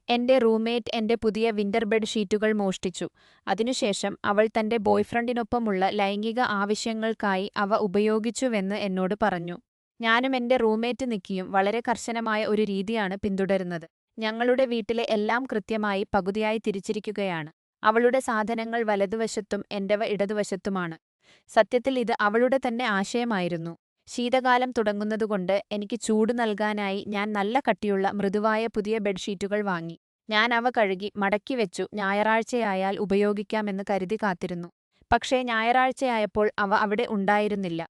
എന്റെ റൂംമേറ്റ് എന്റെ പുതിയ വിന്റർ ബെഡ് ഷീറ്റുകൾ മോഷ്ടിച്ചു. അതിനുശേഷം അവൾ തന്റെ ബോയ്ഫ്രണ്ടിനൊപ്പമുള്ള ലൈംഗിക ആവശ്യങ്ങൾക്കായി അവ ഉപയോഗിച്ചുവെന്ന് എന്നോട് പറഞ്ഞു. ഞാനും എന്റെ റൂംമേറ്റ് നിക്കിയും വളരെ കർശനമായ ഒരു രീതിയാണ് പിന്തുടരുന്നത്. ഞങ്ങളുടെ വീട്ടിലെ എല്ലാം കൃത്യമായി പകുതിയായി തിരിച്ചിരിക്കുകയാണ്. അവളുടെ സാധനങ്ങൾ വലതുവശത്തും എന്റവ ഇടതുവശത്തുമാണ്. സത്യത്തിൽ ഇത് അവളുടെ തന്നെ ആശയമായിരുന്നു. ശീതകാലം തുടങ്ങുന്നതുകൊണ്ട് എനിക്ക് ചൂട് നൽകാനായി ഞാൻ നല്ല കട്ടിയുള്ള മൃദുവായ പുതിയ ബെഡ്ഷീറ്റുകൾ വാങ്ങി. ഞാൻ അവ കഴുകി മടക്കിവെച്ചു. ഞായറാഴ്ചയായാൽ ഉപയോഗിക്കാമെന്ന് കരുതി കാത്തിരുന്നു. പക്ഷേ ഞായറാഴ്ചയായപ്പോൾ അവ അവിടെ ഉണ്ടായിരുന്നില്ല.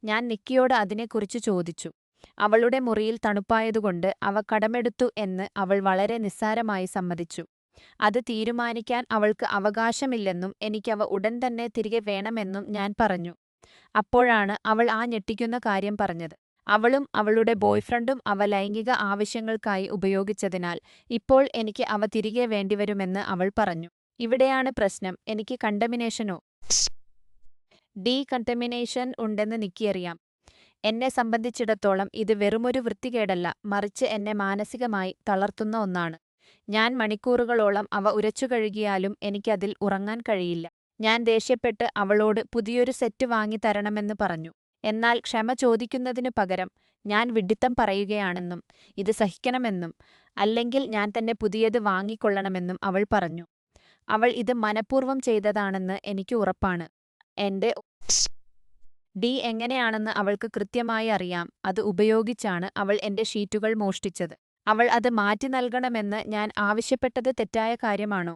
ഞാൻ നിക്കിയോട് അതിനെക്കുറിച്ച് ചോദിച്ചു. അവളുടെ മുറിയിൽ തണുപ്പായതുകൊണ്ട് അവ കടമെടുത്തു എന്ന് അവൾ വളരെ നിസ്സാരമായി സമ്മതിച്ചു. അത് തീരുമാനിക്കാൻ അവൾക്ക് അവകാശമില്ലെന്നും എനിക്കവ ഉടൻ തന്നെ തിരികെ വേണമെന്നും ഞാൻ പറഞ്ഞു. അപ്പോഴാണ് അവൾ ആ ഞെട്ടിക്കുന്ന കാര്യം പറഞ്ഞത്. അവളും അവളുടെ ബോയ്ഫ്രണ്ടും അവ ലൈംഗിക ആവശ്യങ്ങൾക്കായി ഉപയോഗിച്ചതിനാൽ ഇപ്പോൾ എനിക്ക് അവ തിരികെ വേണ്ടിവരുമെന്ന് അവൾ പറഞ്ഞു. ഇവിടെയാണ് പ്രശ്നം. എനിക്ക് കണ്ടമിനേഷനോ ഡീകണ്ടമിനേഷൻ ഉണ്ടെന്ന് നിക്കിയറിയാം. എന്നെ സംബന്ധിച്ചിടത്തോളം ഇത് വെറുമൊരു വൃത്തികേടല്ല, മറിച്ച് എന്നെ മാനസികമായി തളർത്തുന്ന ഒന്നാണ്. ഞാൻ മണിക്കൂറുകളോളം അവ ഉരച്ചുകഴുകിയാലും എനിക്കതിൽ ഉറങ്ങാൻ കഴിയില്ല. ഞാൻ ദേഷ്യപ്പെട്ട് അവളോട് പുതിയൊരു സെറ്റ് വാങ്ങിത്തരണമെന്ന് പറഞ്ഞു. എന്നാൽ ക്ഷമ ചോദിക്കുന്നതിനു പകരം ഞാൻ വിഡ്ഢിത്തം പറയുകയാണെന്നും ഇത് സഹിക്കണമെന്നും അല്ലെങ്കിൽ ഞാൻ തന്നെ പുതിയത് വാങ്ങിക്കൊള്ളണമെന്നും അവൾ പറഞ്ഞു. അവൾ ഇത് മനഃപൂർവ്വം ചെയ്തതാണെന്ന് എനിക്ക് ഉറപ്പാണ്. എന്റെ ഡി എങ്ങനെയാണെന്ന് അവൾക്ക് കൃത്യമായി അറിയാം. അത് ഉപയോഗിച്ചാണ് അവൾ എന്റെ ഷീറ്റുകൾ മോഷ്ടിച്ചത്. അവൾ അത് മാറ്റി നൽകണമെന്ന് ഞാൻ ആവശ്യപ്പെട്ടത് തെറ്റായ കാര്യമാണോ?